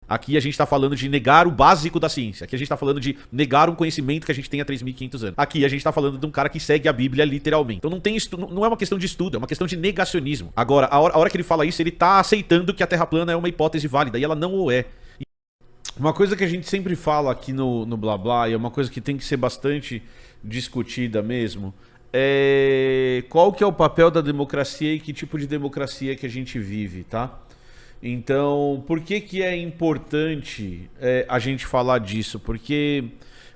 Aqui a gente está falando de negar o básico da ciência. Aqui a gente está falando de negar um conhecimento que a gente tem há 3.500 anos. Aqui a gente está falando de um cara que segue a Bíblia literalmente. Então não tem não é uma questão de estudo, é uma questão de negacionismo. Agora, a hora que ele fala isso, ele está aceitando que a Terra plana é uma hipótese válida, e ela não o é. Uma coisa que a gente sempre fala aqui no Blá Blá, e é uma coisa que tem que ser bastante discutida mesmo, é qual que é o papel da democracia e que tipo de democracia que a gente vive, tá? Então, por que que é importante a gente falar disso? Porque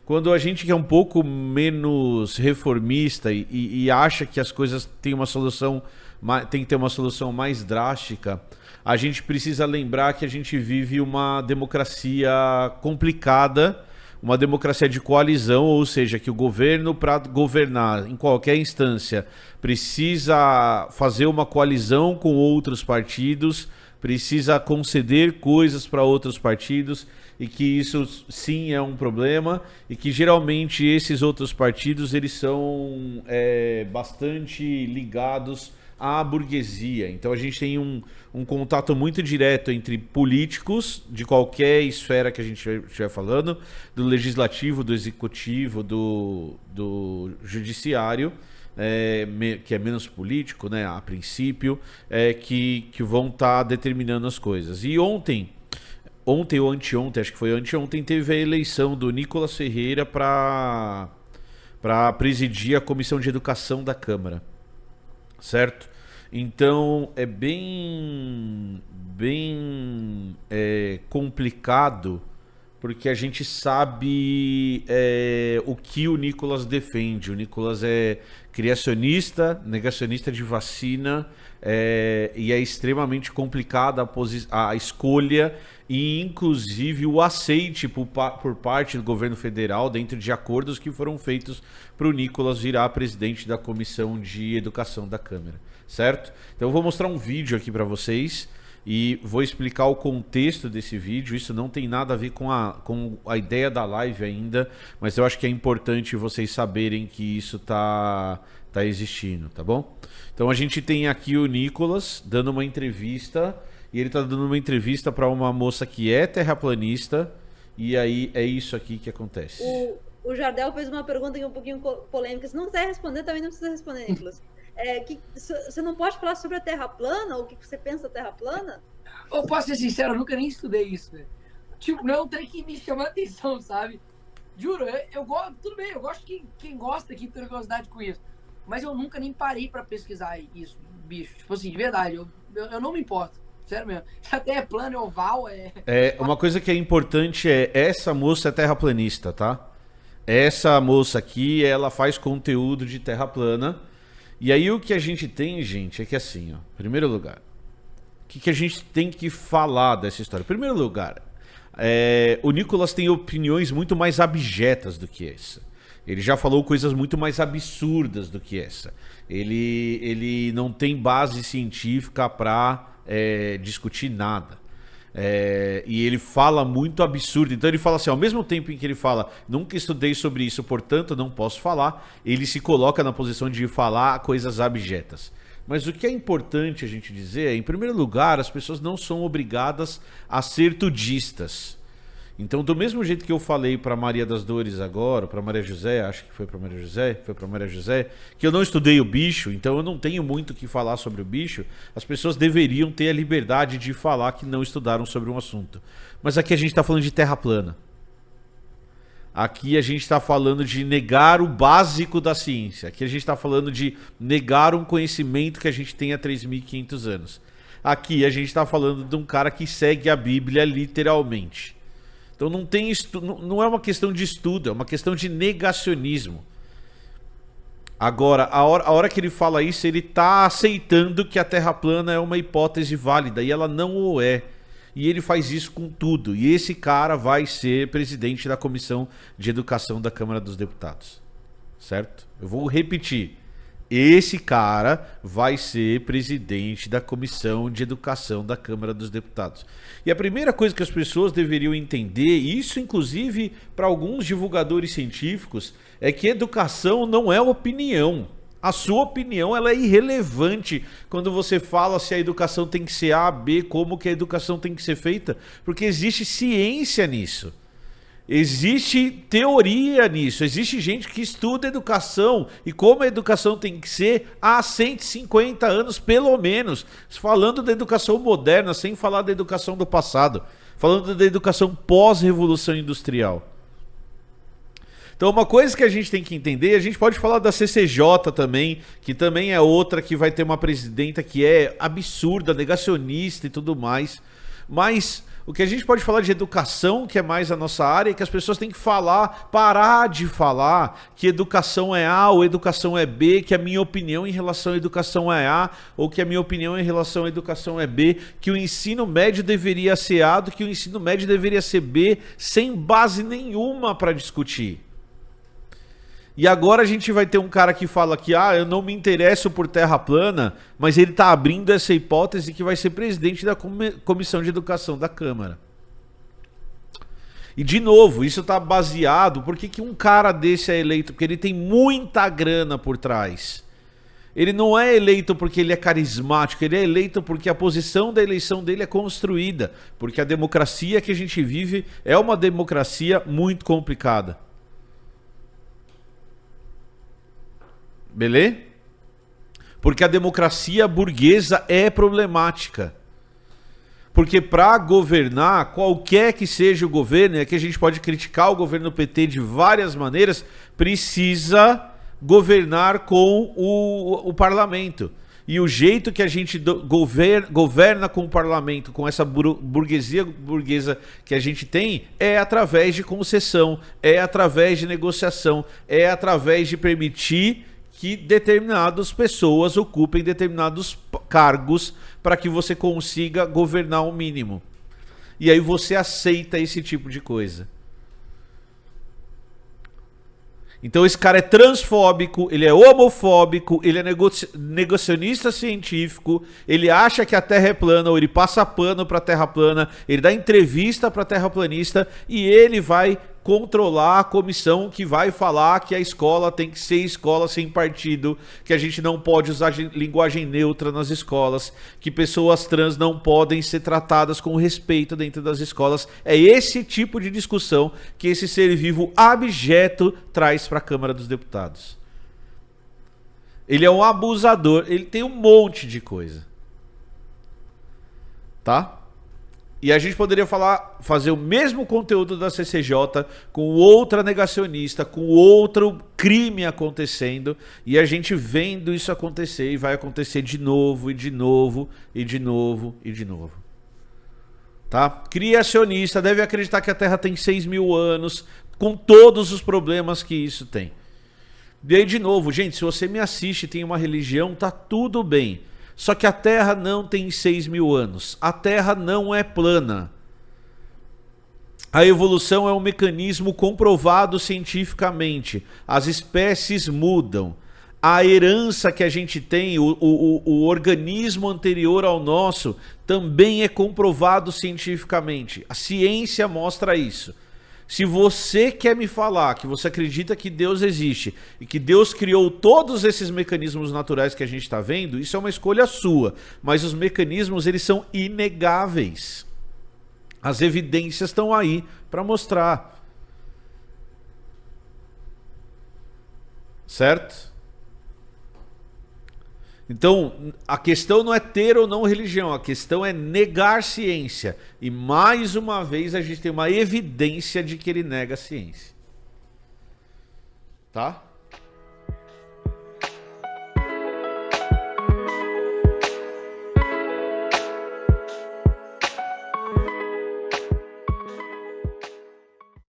quando a gente que é um pouco menos reformista e acha que as coisas têm uma solução, tem que ter uma solução mais drástica, a gente precisa lembrar que a gente vive uma democracia complicada, uma democracia de coalizão, ou seja, que o governo, para governar em qualquer instância, precisa fazer uma coalizão com outros partidos, precisa conceder coisas para outros partidos, e que isso sim é um problema, e que geralmente esses outros partidos eles são bastante ligados à burguesia. Então a gente tem um contato muito direto entre políticos de qualquer esfera que a gente estiver falando, do legislativo, do executivo, do judiciário, que é menos político, né, a princípio, que vão estar determinando as coisas. E ontem ou anteontem, acho que foi anteontem, teve a eleição do Nicolas Ferreira para presidir a Comissão de Educação da Câmara, certo? Então é bem complicado, porque a gente sabe o que o Nicolas defende. O Nicolas é criacionista, negacionista de vacina, e é extremamente complicada a escolha e inclusive o aceite por parte do governo federal dentro de acordos que foram feitos para o Nicolas virar presidente da Comissão de Educação da Câmara, certo? Então eu vou mostrar um vídeo aqui para vocês e vou explicar o contexto desse vídeo. Isso não tem nada a ver com a ideia da live ainda, mas eu acho que é importante vocês saberem que isso tá existindo, tá bom? Então a gente tem aqui o Nicolas dando uma entrevista, e ele tá dando uma entrevista para uma moça que é terraplanista, e aí é isso aqui que acontece. O Jardel fez uma pergunta aqui um pouquinho polêmica. Se não quiser responder, também não precisa responder, Nicolas. Você não pode falar sobre a Terra plana? O que você pensa da Terra plana? Eu posso ser sincero, eu nunca nem estudei isso, velho. Tipo, não é um trem que me chama a atenção, sabe? Juro, eu gosto, tudo bem, eu gosto que quem gosta, quem tem curiosidade com isso. Mas eu nunca nem parei pra pesquisar isso, bicho. Tipo assim, de verdade, eu não me importo. Sério mesmo. Se até é plano, é oval, uma coisa que é importante essa moça é terraplanista, tá? Essa moça aqui, ela faz conteúdo de terra plana. E aí o que a gente tem, gente, é que assim, ó, em primeiro lugar, o que a gente tem que falar dessa história? Em primeiro lugar, o Nicolas tem opiniões muito mais abjetas do que essa. Ele já falou coisas muito mais absurdas do que essa. Ele não tem base científica para discutir nada. E ele fala muito absurdo. Então ele fala assim, ao mesmo tempo em que ele fala nunca estudei sobre isso, portanto não posso falar, ele se coloca na posição de falar coisas abjetas. Mas o que é importante a gente dizer em primeiro lugar, as pessoas não são obrigadas a ser tudistas. Então, do mesmo jeito que eu falei para Maria das Dores agora, para Maria José, acho que foi para Maria José, que eu não estudei o bicho, então eu não tenho muito o que falar sobre o bicho, as pessoas deveriam ter a liberdade de falar que não estudaram sobre um assunto. Mas aqui a gente está falando de terra plana. Aqui a gente está falando de negar o básico da ciência. Aqui a gente está falando de negar um conhecimento que a gente tem há 3.500 anos. Aqui a gente está falando de um cara que segue a Bíblia literalmente. Então não é uma questão de estudo, é uma questão de negacionismo. Agora, a hora que ele fala isso, ele está aceitando que a Terra plana é uma hipótese válida, e ela não o é. E ele faz isso com tudo. E esse cara vai ser presidente da Comissão de Educação da Câmara dos Deputados. Certo? Eu vou repetir. Esse cara vai ser presidente da Comissão de Educação da Câmara dos Deputados. E a primeira coisa que as pessoas deveriam entender, isso inclusive para alguns divulgadores científicos, é que educação não é opinião. A sua opinião ela é irrelevante quando você fala se a educação tem que ser A, B, como que a educação tem que ser feita, porque existe ciência nisso. Existe teoria nisso, existe gente que estuda educação e como a educação tem que ser há 150 anos pelo menos, falando da educação moderna, sem falar da educação do passado, falando da educação pós-revolução industrial. Então uma coisa que a gente tem que entender, a gente pode falar da CCJ também, que também é outra que vai ter uma presidenta que é absurda, negacionista e tudo mais, mas o que a gente pode falar de educação, que é mais a nossa área, é que as pessoas têm que falar, parar de falar que educação é A ou educação é B, que a minha opinião em relação à educação é A ou que a minha opinião em relação à educação é B, que o ensino médio deveria ser A, do que o ensino médio deveria ser B, sem base nenhuma para discutir. E agora a gente vai ter um cara que fala que eu não me interesso por terra plana, mas ele está abrindo essa hipótese que vai ser presidente da Comissão de Educação da Câmara. E de novo, isso está baseado, por que um cara desse é eleito? Porque ele tem muita grana por trás. Ele não é eleito porque ele é carismático, ele é eleito porque a posição da eleição dele é construída. Porque a democracia que a gente vive é uma democracia muito complicada. Beleza? Porque a democracia burguesa é problemática. Porque para governar, qualquer que seja o governo, e aqui a gente pode criticar o governo PT de várias maneiras, precisa governar com o parlamento. E o jeito que a gente governa com o parlamento, com essa burguesa que a gente tem, é através de concessão, é através de negociação, é através de permitir que determinadas pessoas ocupem determinados cargos para que você consiga governar o mínimo. E aí você aceita esse tipo de coisa. Então esse cara é transfóbico, ele é homofóbico, ele é negacionista científico, ele acha que a Terra é plana, ou ele passa pano para a Terra plana, ele dá entrevista para terraplanista e ele vai controlar a comissão que vai falar que a escola tem que ser escola sem partido, que a gente não pode usar linguagem neutra nas escolas, que pessoas trans não podem ser tratadas com respeito dentro das escolas. É esse tipo de discussão que esse ser vivo abjeto traz para a Câmara dos Deputados. Ele é um abusador, ele tem um monte de coisa. Tá? E a gente poderia fazer o mesmo conteúdo da CCJ com outra negacionista, com outro crime acontecendo, e a gente vendo isso acontecer, e vai acontecer de novo, e de novo, e de novo, e de novo. Tá? Criacionista deve acreditar que a Terra tem 6.000 anos, com todos os problemas que isso tem. E aí, de novo, gente, se você me assiste e tem uma religião, tá tudo bem. Só que a Terra não tem 6.000 anos. A Terra não é plana. A evolução é um mecanismo comprovado cientificamente. As espécies mudam. A herança que a gente tem, o organismo anterior ao nosso, também é comprovado cientificamente. A ciência mostra isso. Se você quer me falar que você acredita que Deus existe e que Deus criou todos esses mecanismos naturais que a gente está vendo, isso é uma escolha sua. Mas os mecanismos, eles são inegáveis. As evidências estão aí para mostrar. Certo? Então, a questão não é ter ou não religião, a questão é negar ciência. E mais uma vez a gente tem uma evidência de que ele nega a ciência. Tá?